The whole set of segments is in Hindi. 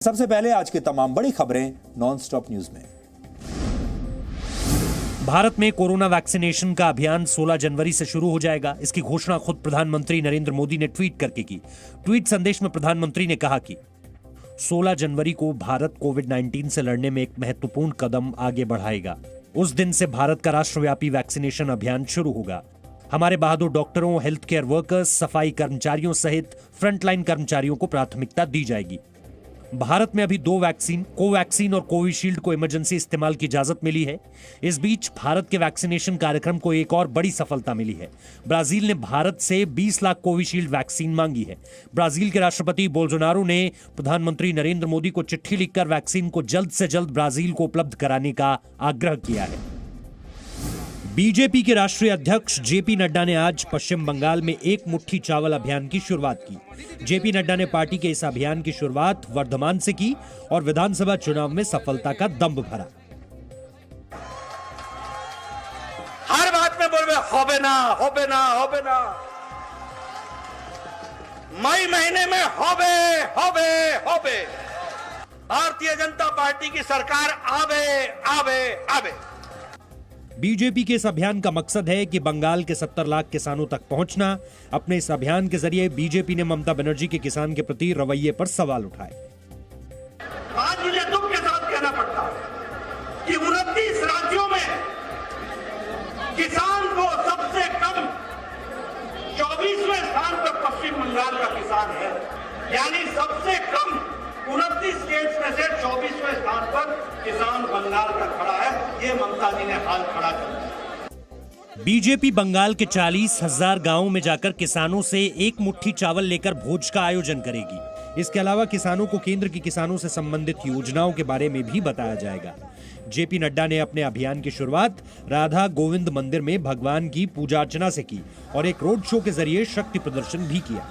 सबसे पहले आज की तमाम बड़ी खबरें नॉन स्टॉप न्यूज में। भारत में कोरोना वैक्सीनेशन का अभियान 16 जनवरी से शुरू हो जाएगा। इसकी घोषणा खुद प्रधानमंत्री नरेंद्र मोदी ने ट्वीट करके की। ट्वीट संदेश में प्रधानमंत्री ने कहा कि 16 जनवरी को भारत कोविड-19 से लड़ने में एक महत्वपूर्ण कदम आगे बढ़ाएगा। उस दिन से भारत का राष्ट्रव्यापी वैक्सीनेशन अभियान शुरू होगा। हमारे बहादुर डॉक्टरों, हेल्थ केयर वर्कर्स, सफाई कर्मचारियों सहित फ्रंटलाइन कर्मचारियों को प्राथमिकता दी जाएगी। भारत में अभी 2 वैक्सीन, कोवैक्सीन और कोविशील्ड को इमरजेंसी इस्तेमाल की इजाजत मिली है। इस बीच भारत के वैक्सीनेशन कार्यक्रम को एक और बड़ी सफलता मिली है। ब्राजील ने भारत से 20 लाख कोविशील्ड वैक्सीन मांगी है। ब्राजील के राष्ट्रपति बोल्सोनारो ने प्रधानमंत्री नरेंद्र मोदी को चिट्ठी लिखकर वैक्सीन को जल्द से जल्द ब्राजील को उपलब्ध कराने का आग्रह किया है। बीजेपी के राष्ट्रीय अध्यक्ष जेपी नड्डा ने आज पश्चिम बंगाल में एक मुट्ठी चावल अभियान की शुरुआत की। जेपी नड्डा ने पार्टी के इस अभियान की शुरुआत वर्धमान से की और विधानसभा चुनाव में सफलता का दम्भ भरा। हर बात में बोल रहे होबे ना, होबे ना, होबे ना। मई महीने में होबे, होबे, होबे। भारतीय जनता पार्टी की सरकार आवे, आवे, आवे। बीजेपी के इस अभियान का मकसद है कि बंगाल के 70 लाख किसानों तक पहुंचना। अपने इस अभियान के जरिए बीजेपी ने ममता बनर्जी के किसान के प्रति रवैये पर सवाल उठाए। आज मुझे दुख के साथ कहना पड़ता है कि 29 राज्यों में किसान को सबसे कम 24वें स्थान पर पश्चिम बंगाल का किसान है। यानी सबसे कम 29 स्टेट्स में से 24वें स्थान पर किसान बंगाल का खड़ा है। ये ममता जी ने हाल खड़ा कर दिया। बीजेपी बंगाल के 40,000 गांवों में जाकर किसानों से एक मुट्ठी चावल लेकर भोज का आयोजन करेगी। इसके अलावा किसानों को केंद्र की किसानों से संबंधित योजनाओं के बारे में भी बताया जाएगा। जेपी नड्डा ने अपने अभियान की शुरुआत राधा गोविंद मंदिर में भगवान की पूजा अर्चना से की और एक रोड शो के जरिए शक्ति प्रदर्शन भी किया।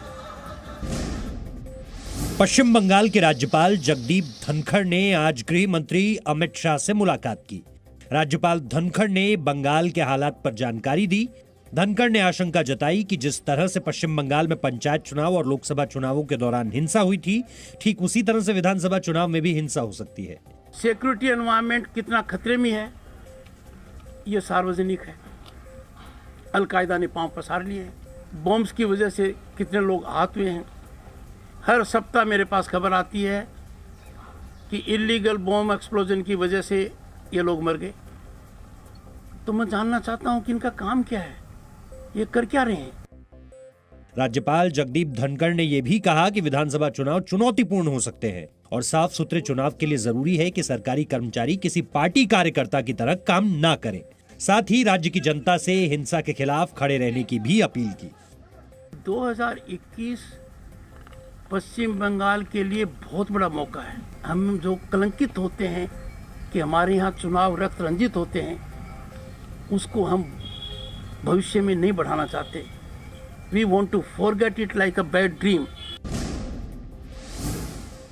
पश्चिम बंगाल के राज्यपाल जगदीप धनखड़ ने आज गृह मंत्री अमित शाह से मुलाकात की। राज्यपाल धनखड़ ने बंगाल के हालात पर जानकारी दी। धनखड़ ने आशंका जताई कि जिस तरह से पश्चिम बंगाल में पंचायत चुनाव और लोकसभा चुनावों के दौरान हिंसा हुई थी, ठीक उसी तरह से विधानसभा चुनाव में भी हिंसा हो सकती है। सिक्योरिटी एनवायरनमेंट कितना खतरे में है, ये सार्वजनिक है। अलकायदा ने पांव पसार लिए हैं। बॉम्ब्स की वजह से कितने लोग आहत हुए हैं। हर सप्ताह मेरे पास खबर आती है कि इलीगल बॉम्ब एक्सप्लोजन की वजह से ये लोग मर गए। तो मैं जानना चाहता हूं कि इनका काम क्या है, ये कर क्या रहे हैं। राज्यपाल जगदीप धनखड़ ने यह भी कहा कि विधानसभा चुनाव चुनौतीपूर्ण हो सकते हैं और साफ सुथरे चुनाव के लिए जरूरी है कि सरकारी कर्मचारी किसी पार्टी कार्यकर्ता की तरह काम ना करें। साथ ही राज्य की जनता से हिंसा के खिलाफ खड़े रहने की भी अपील की। 2021 पश्चिम बंगाल के लिए बहुत बड़ा मौका है। हम जो कलंकित होते हैं कि हमारे यहाँ चुनाव रक्त रंजित होते हैं, उसको हम भविष्य में नहीं बढ़ाना चाहते। We want to forget it like a bad dream.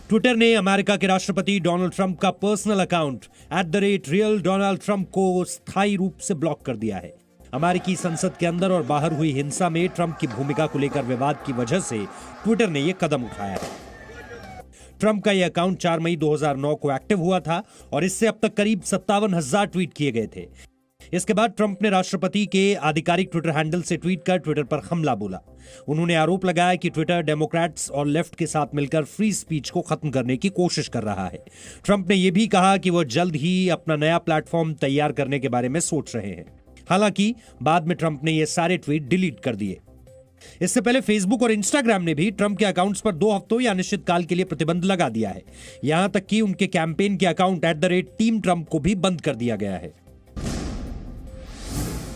Twitter ने अमेरिका के राष्ट्रपति डोनाल्ड ट्रंप का पर्सनल अकाउंट @RealDonaldTrump को स्थायी रूप से ब्लॉक कर दिया है। अमेरिकी संसद के अंदर और बाहर हुई हिंसा में ट्रंप की भूमिका को लेकर विवाद की वजह से ट्विटर ने यह कदम उठाया है। ट्रंप का यह अकाउंट 4 मई 2009 को एक्टिव हुआ था और इससे अब तक करीब 57,000 ट्वीट किए गए थे। इसके बाद ट्रंप ने राष्ट्रपति के आधिकारिक ट्विटर हैंडल से ट्वीट कर ट्विटर पर हमला बोला। उन्होंने आरोप लगाया कि ट्विटर डेमोक्रेट्स और लेफ्ट के साथ मिलकर फ्री स्पीच को खत्म करने की कोशिश कर रहा है। ट्रंप ने यह भी कहा कि वह जल्द ही अपना नया प्लेटफॉर्म तैयार करने के बारे में सोच रहे हैं। हालांकि बाद में ट्रंप ने ये सारे ट्वीट डिलीट कर दिए। इससे पहले फेसबुक और इंस्टाग्राम ने भी ट्रंप के अकाउंट्स पर 2 हफ्तों या निश्चित काल के लिए प्रतिबंध लगा दिया है। यहां तक कि उनके कैंपेन के अकाउंट @टीम ट्रंप को भी बंद कर दिया गया है।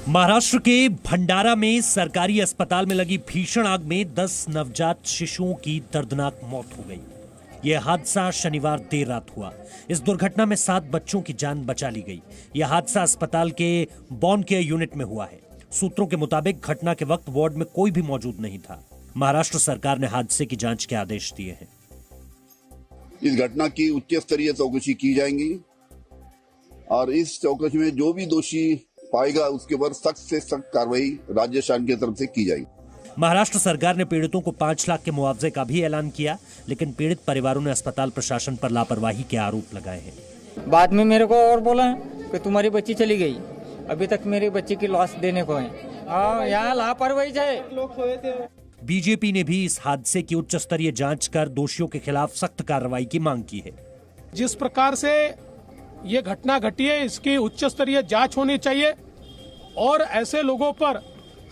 महाराष्ट्र के भंडारा में सरकारी अस्पताल में लगी भीषण आग में 10 नवजात शिशुओं की दर्दनाक मौत हो गई। यह हादसा शनिवार देर रात हुआ। इस दुर्घटना में 7 बच्चों की जान बचा ली गई। यह हादसा अस्पताल के बॉर्न केयर यूनिट में हुआ है। सूत्रों के मुताबिक घटना के वक्त वार्ड में कोई भी मौजूद नहीं था। महाराष्ट्र सरकार ने हादसे की जांच के आदेश दिए हैं। इस घटना की उच्च स्तरीय चौकसी की जाएगी और इस चौकसी में जो भी दोषी पाएगा उसके ऊपर सख्त से सख्त कार्रवाई राज्य शासन की तरफ से की जाएगी। महाराष्ट्र सरकार ने पीड़ितों को 5 लाख के मुआवजे का भी ऐलान किया, लेकिन पीड़ित परिवारों ने अस्पताल प्रशासन पर लापरवाही के आरोप लगाए हैं। बाद में मेरे को और बोला कि तुम्हारी बच्ची चली गई, अभी तक मेरी बच्ची की लाश देने को है। यहाँ लापरवाही है। बीजेपी ने भी इस हादसे की उच्च स्तरीय जांच कर दोषियों के खिलाफ सख्त कार्रवाई की मांग की है। जिस प्रकार से ये घटना घटी है, इसकी उच्च स्तरीय जांच होनी चाहिए और ऐसे लोगों पर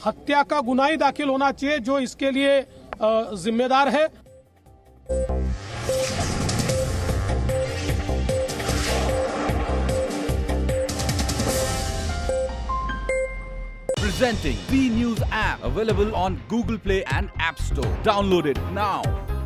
हत्या का गुनाह दाखिल होना चाहिए जो इसके लिए जिम्मेदार है। Presenting B News app, available on Google Play and App Store. Download it now.